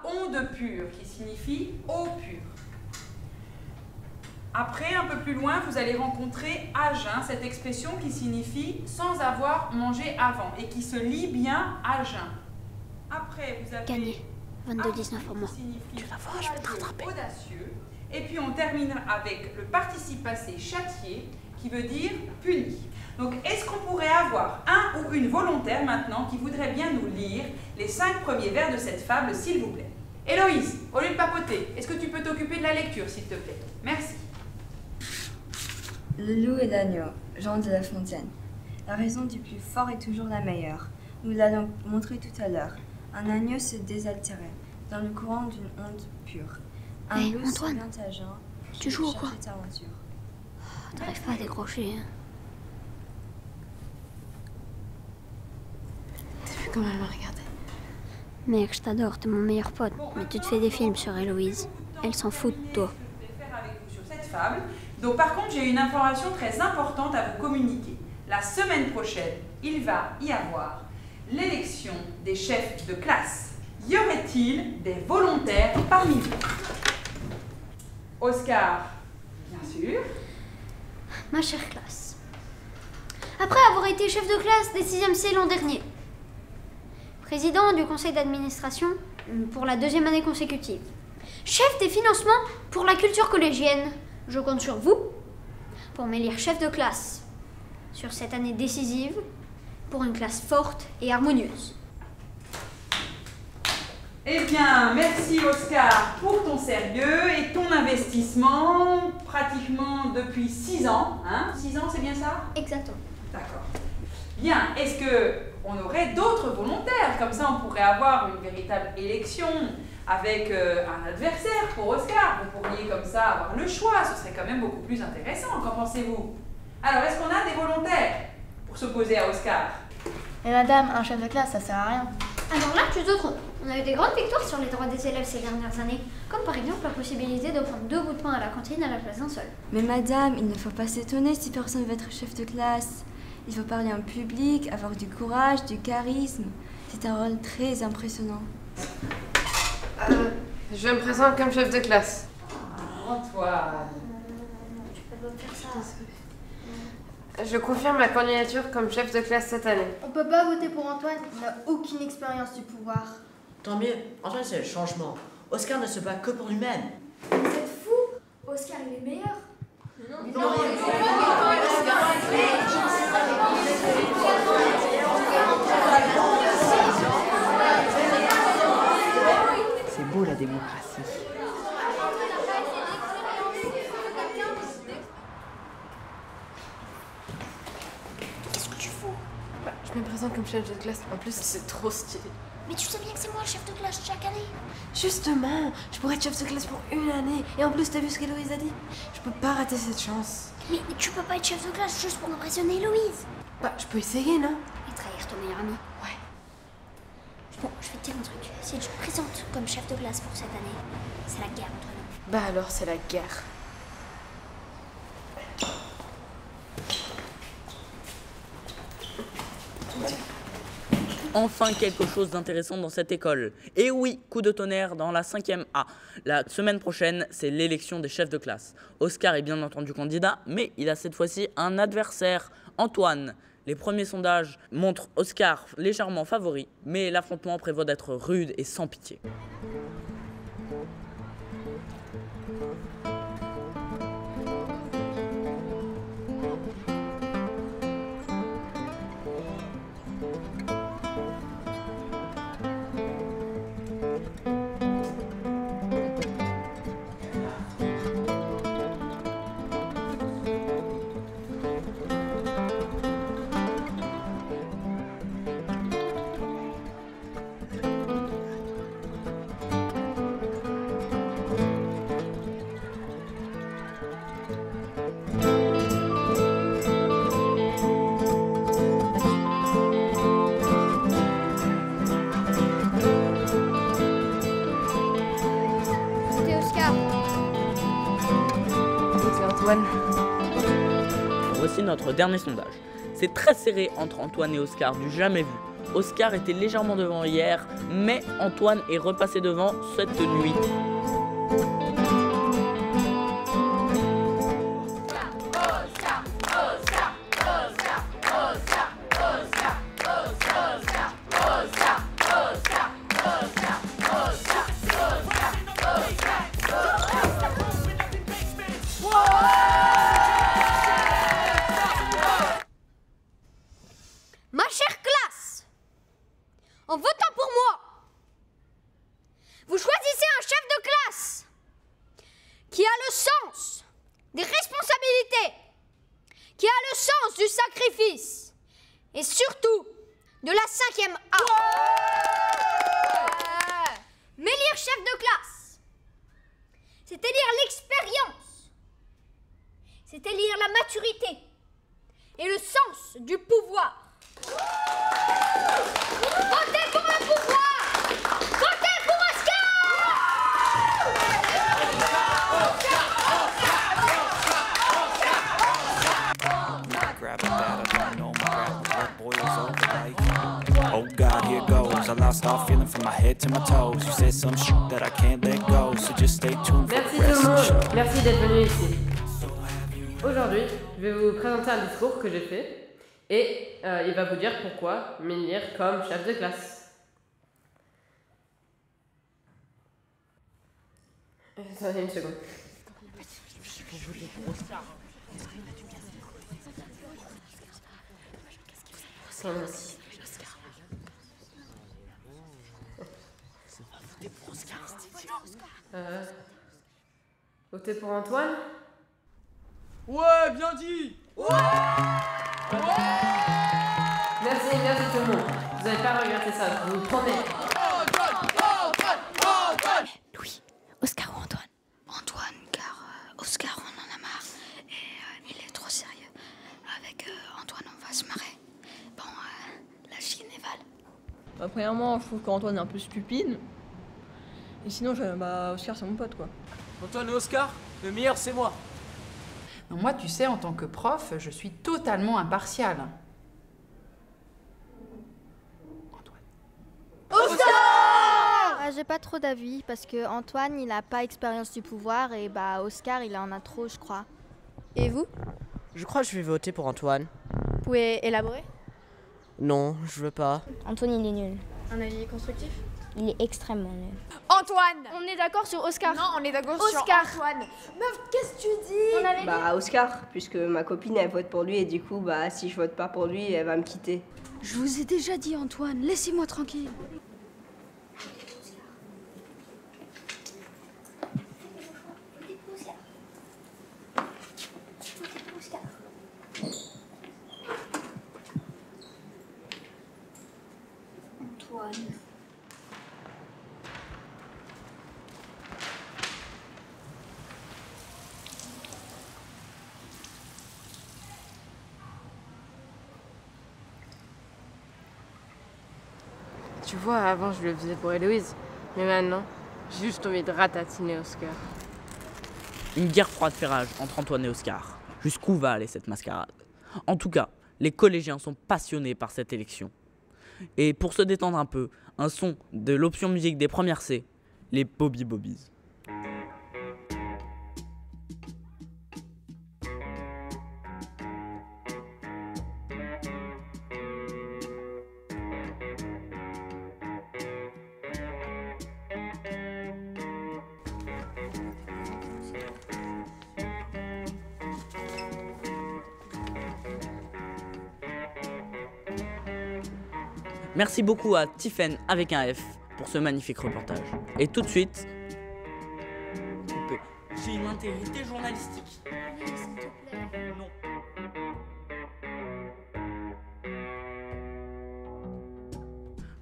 onde pure, qui signifie eau pure. Après, un peu plus loin, vous allez rencontrer à jeun, cette expression qui signifie sans avoir mangé avant et qui se lit bien à jeun. Après, vous avez gagné. 22-19 pour moi. Tu vas voir, je vais te rattraper. Audacieux. Et puis on termine avec le participe passé châtié, qui veut dire puni. Donc, est-ce qu'on pourrait avoir un ou une volontaire maintenant qui voudrait bien nous lire les 5 premiers vers de cette fable, s'il vous plaît? Héloïse, au lieu de papoter, est-ce que tu peux t'occuper de la lecture, s'il te plaît? Merci. Le loup et l'agneau, Jean de La Fontaine. La raison du plus fort est toujours la meilleure. Nous l'allons montrer tout à l'heure. Un agneau se désaltérait dans le courant d'une onde pure. Un loup Antoine, se à Jean, tu joues ou quoi? T'arrives pas à décrocher. Hein. T'as vu comment elle m'a regardé? Mec, je t'adore, t'es mon meilleur pote. Mais tu te fais des films sur Héloïse. Elle s'en fout de toi. Je vais faire avec vous sur cette fable. Donc par contre, j'ai une information très importante à vous communiquer. La semaine prochaine, il va y avoir l'élection des chefs de classe. Y aurait-il des volontaires parmi vous? Oscar, bien sûr. Ma chère classe. Après avoir été chef de classe des 6e C l'an dernier, président du conseil d'administration pour la 2e année consécutive, chef des financements pour la culture collégienne, je compte sur vous pour m'élire chef de classe sur cette année décisive pour une classe forte et harmonieuse. Eh bien, merci Oscar pour ton sérieux et ton investissement pratiquement depuis 6 ans. Hein? 6 ans, c'est bien ça? Exactement. D'accord. Bien, est-ce qu'on aurait d'autres volontaires? Comme ça, on pourrait avoir une véritable élection avec un adversaire pour Oscar. Vous pourriez comme ça avoir le choix. Ce serait quand même beaucoup plus intéressant. Qu'en pensez-vous? Alors, est-ce qu'on a des volontaires pour s'opposer à Oscar? Mais madame, un chef de classe, ça sert à rien. Alors là, tu te trompes. On a eu des grandes victoires sur les droits des élèves ces dernières années, comme par exemple la possibilité de prendre 2 bouts de pain à la cantine à la place d'un seul. Mais madame, il ne faut pas s'étonner si personne veut être chef de classe. Il faut parler en public, avoir du courage, du charisme. C'est un rôle très impressionnant. Je me présente comme chef de classe. Antoine. Tu peux pas faire ça. Je confirme ma candidature comme chef de classe cette année. On peut pas voter pour Antoine, il n'a aucune expérience du pouvoir. Tant mieux, Antoine c'est le changement. Oscar ne se bat que pour lui-même. Vous êtes fous? Oscar il est meilleur. C'est beau la démocratie. Qu'est-ce que tu fous? Je me présente comme chef de classe, en plus c'est trop stylé. Mais tu sais bien que c'est moi le chef de classe chaque année. Justement, je pourrais être chef de classe pour une année. Et en plus, t'as vu ce qu'Héloïse a dit? Je peux pas rater cette chance. Mais tu peux pas être chef de classe juste pour impressionner Héloïse. Bah, je peux essayer, non? Et trahir ton meilleur ami. Ouais. Bon, je vais te dire un truc. Si tu te présentes comme chef de classe pour cette année, c'est la guerre entre nous. Bah alors, c'est la guerre. Enfin quelque chose d'intéressant dans cette école. Et oui, coup de tonnerre dans la 5e A. La semaine prochaine, c'est l'élection des chefs de classe. Oscar est bien entendu candidat, mais il a cette fois-ci un adversaire, Antoine. Les premiers sondages montrent Oscar légèrement favori, mais l'affrontement prévoit d'être rude et sans pitié. Voici notre dernier sondage. C'est très serré entre Antoine et Oscar, du jamais vu. Oscar était légèrement devant hier, mais Antoine est repassé devant cette nuit. Ma chère classe, en votant pour moi, vous choisissez un chef de classe qui a le sens des responsabilités, qui a le sens du sacrifice et surtout de la 5e A. M'élire chef de classe, c'est élire l'expérience, c'est élire la maturité et le sens du pouvoir. Votez pour le pouvoir! Votez pour Oscar! Grab a bat, I don't know my grab blood boils over like. Oh God, here goes. I lost all feeling from my head to my toes. You said some shit that I can't let go, so just stay tuned for Merci the rest tout of le the monde, show. merci d'être venu ici. Aujourd'hui, je vais vous présenter un discours que j'ai fait et il va vous dire pourquoi m'élire comme chef de classe. Attendez une seconde. Votez pour Antoine? Ouais, bien dit! Merci, merci tout le monde. Vous n'allez pas regretter ça, je vous promets. Louis, Oscar ou Antoine? Antoine, car Oscar, on en a marre. Et il est trop sérieux. Avec Antoine, on va se marrer. Bon, la chienne est Val. Bah, premièrement, je trouve qu'Antoine est un peu stupide. Et sinon, Oscar, c'est mon pote, quoi. Antoine et Oscar, le meilleur, c'est moi. Non, moi, tu sais, en tant que prof, je suis totalement impartiale. J'ai pas trop d'avis parce que Antoine il a pas expérience du pouvoir et Oscar il en a trop je crois. Et vous? Je crois que je vais voter pour Antoine. Vous pouvez élaborer? Non, je veux pas. Antoine, il est nul. Un avis constructif? Il est extrêmement nul. Antoine! On est d'accord sur Oscar? Non, on est d'accord sur Antoine. Meuf, qu'est-ce que tu dis? On avait dit... Oscar, puisque ma copine elle vote pour lui et du coup si je vote pas pour lui, elle va me quitter. Je vous ai déjà dit, Antoine, laissez-moi tranquille. Antoine. Tu vois, avant je le faisais pour Héloïse, mais maintenant, j'ai juste envie de ratatiner Oscar. Une guerre froide fait rage entre Antoine et Oscar. Jusqu'où va aller cette mascarade? En tout cas, les collégiens sont passionnés par cette élection. Et pour se détendre un peu, un son de l'option musique des premières C, les Bobby Bobbies. Merci beaucoup à Tiffen avec un F pour ce magnifique reportage. Et tout de suite, coupé. J'ai une intégrité journalistique. Allez, s'il te plaît. Non.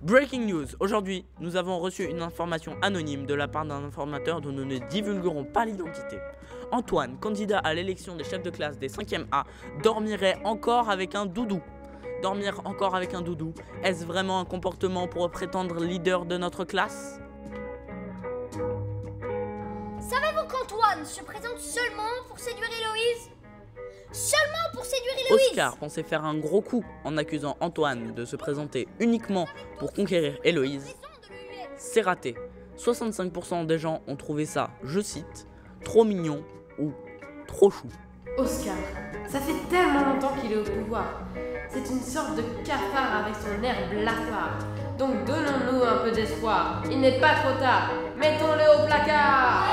Breaking news. Aujourd'hui, nous avons reçu une information anonyme de la part d'un informateur dont nous ne divulguerons pas l'identité. Antoine, candidat à l'élection des chefs de classe des 5e A, dormirait encore avec un doudou. Dormir encore avec un doudou, est-ce vraiment un comportement pour prétendre leader de notre classe? Savez-vous qu'Antoine se présente seulement pour séduire Héloïse? Seulement pour séduire Héloïse. Oscar pensait faire un gros coup en accusant Antoine de se présenter uniquement pour conquérir Héloïse. C'est raté. 65% des gens ont trouvé ça, je cite, trop mignon ou trop chou. Oscar, ça fait tellement longtemps qu'il est au pouvoir. C'est une sorte de cafard avec son air blafard. Donc donnons-nous un peu d'espoir. Il n'est pas trop tard. Mettons-le au placard.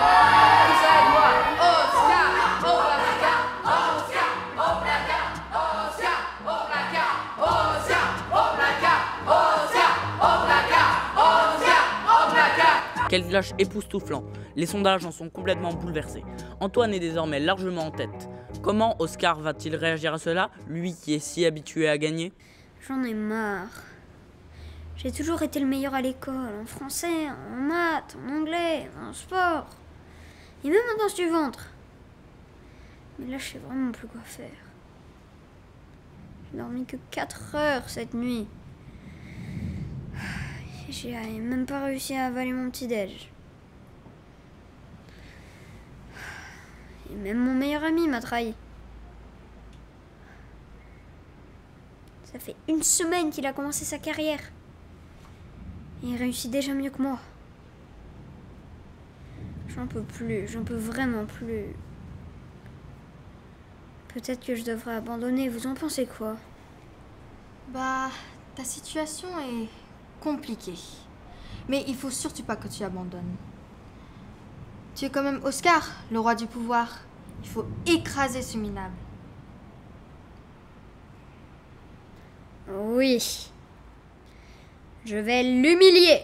Tout ça avec moi. Oscar, au placard. Oscar, au placard. Oscar, au placard. Oscar, au placard. Oscar, au placard. Oscar, au placard. Quel village époustouflant. Les sondages en sont complètement bouleversés. Antoine est désormais largement en tête. Comment Oscar va-t-il réagir à cela, lui qui est si habitué à gagner? J'en ai marre. J'ai toujours été le meilleur à l'école, en français, en maths, en anglais, en sport. Et même en danse du ventre. Mais là, je sais vraiment plus quoi faire. J'ai dormi que 4 heures cette nuit. J'ai même pas réussi à avaler mon petit-déj. Et même mon meilleur ami m'a trahi. Ça fait 1 semaine qu'il a commencé sa carrière. Et il réussit déjà mieux que moi. J'en peux plus, j'en peux vraiment plus. Peut-être que je devrais abandonner, vous en pensez quoi? Bah, ta situation est compliquée. Mais il faut surtout pas que tu abandonnes. Tu es quand même Oscar, le roi du pouvoir. Il faut écraser ce minable. Oui. Je vais l'humilier.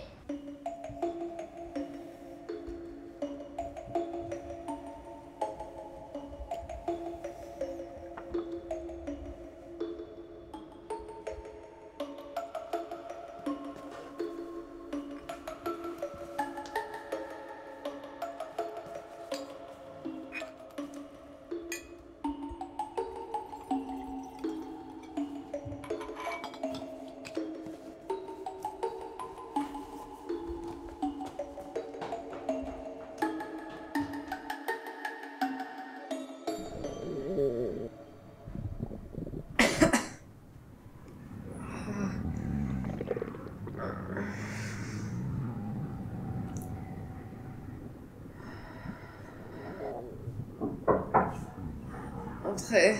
Entrez.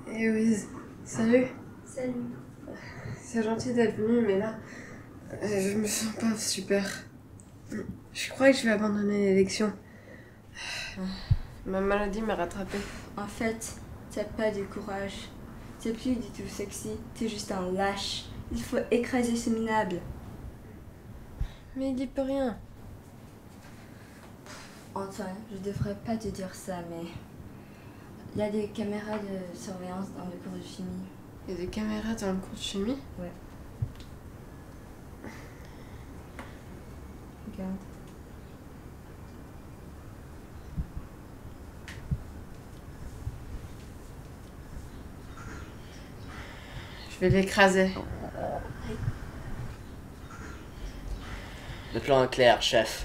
Héloïse, salut. Salut. C'est gentil d'être venu, mais là, je me sens pas super. Je crois que je vais abandonner l'élection. Ma maladie m'a rattrapée. En fait, t'as pas de courage. T'es plus du tout sexy, t'es juste un lâche. Il faut écraser ce minable. Mais il y peut rien. Antoine, je devrais pas te dire ça, mais il y a des caméras de surveillance dans le cours de chimie. Il y a des caméras dans le cours de chimie? Ouais. Regarde. Je vais l'écraser. Le plan est clair, chef.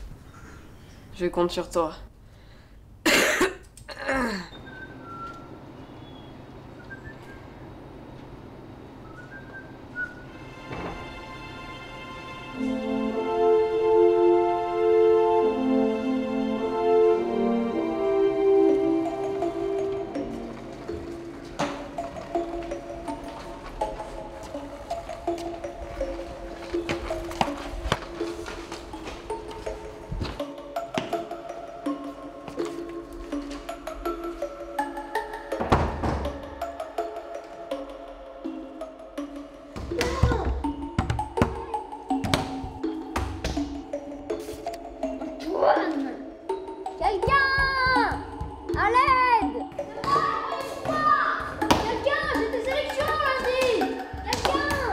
Je compte sur toi. Quelqu'un! À l'aide! Quelqu'un! J'ai des élections lundi! Quelqu'un!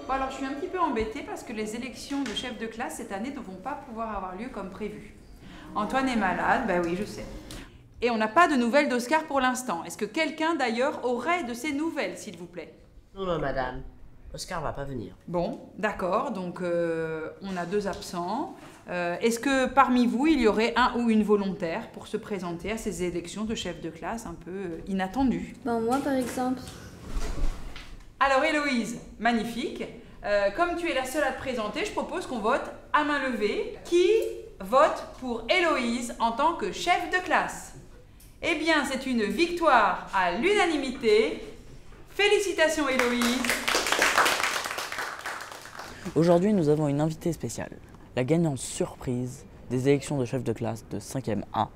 Bon, alors je suis un petit peu embêtée parce que les élections de chef de classe cette année ne vont pas pouvoir avoir lieu comme prévu. Antoine est malade, bah oui, je sais. Et on n'a pas de nouvelles d'Oscar pour l'instant. Est-ce que quelqu'un d'ailleurs aurait de ces nouvelles, s'il vous plaît? Non, non, madame. Oscar va pas venir. Bon, d'accord, donc on a 2 absents. Est-ce que parmi vous, il y aurait un ou une volontaire pour se présenter à ces élections de chef de classe un peu inattendues? Ben, moi, par exemple. Alors Héloïse, magnifique. Comme tu es la seule à te présenter, je propose qu'on vote à main levée. Qui vote pour Héloïse en tant que chef de classe? Eh bien, c'est une victoire à l'unanimité. Félicitations Héloïse. Aujourd'hui, nous avons une invitée spéciale, la gagnante surprise des élections de chef de classe de 5e A,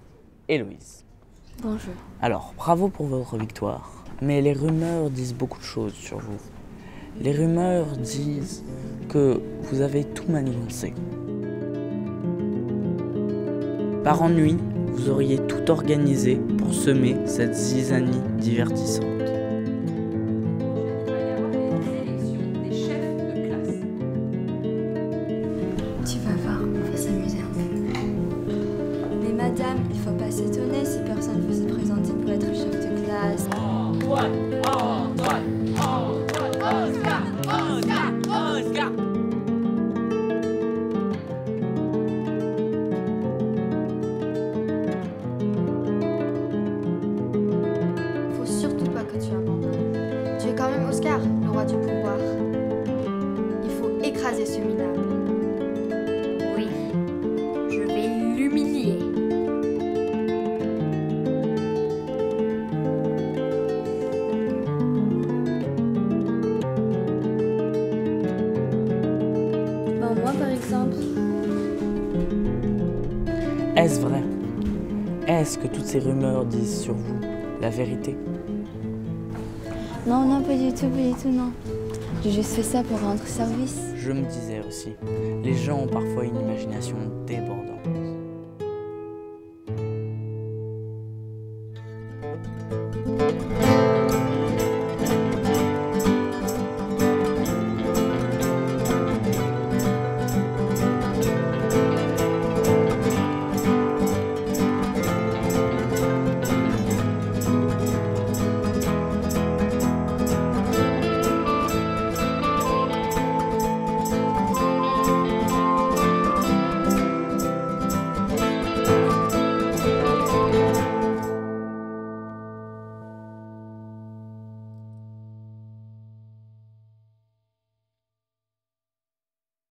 Héloïse. Bonjour. Alors, bravo pour votre victoire, mais les rumeurs disent beaucoup de choses sur vous. Les rumeurs disent que vous avez tout manigancé. Par ennui, vous auriez tout organisé pour semer cette zizanie divertissante. Tu vas voir, on va s'amuser un peu. Mais madame, il faut pas s'étonner si personne veut se présenter pour être chef de classe. Antoine, Antoine, Antoine, Oscar, Oscar, Oscar. Faut surtout pas que tu abandonnes. Tu es quand même Oscar, le roi du pouvoir. Il faut écraser ce minable. Oui, je vais l'humilier. Ben, moi, par exemple. Est-ce vrai? Est-ce que toutes ces rumeurs disent sur vous la vérité? Non, non, pas du tout, non. J'ai juste fait ça pour rendre service. Je me disais aussi, les gens ont parfois une imagination débordante.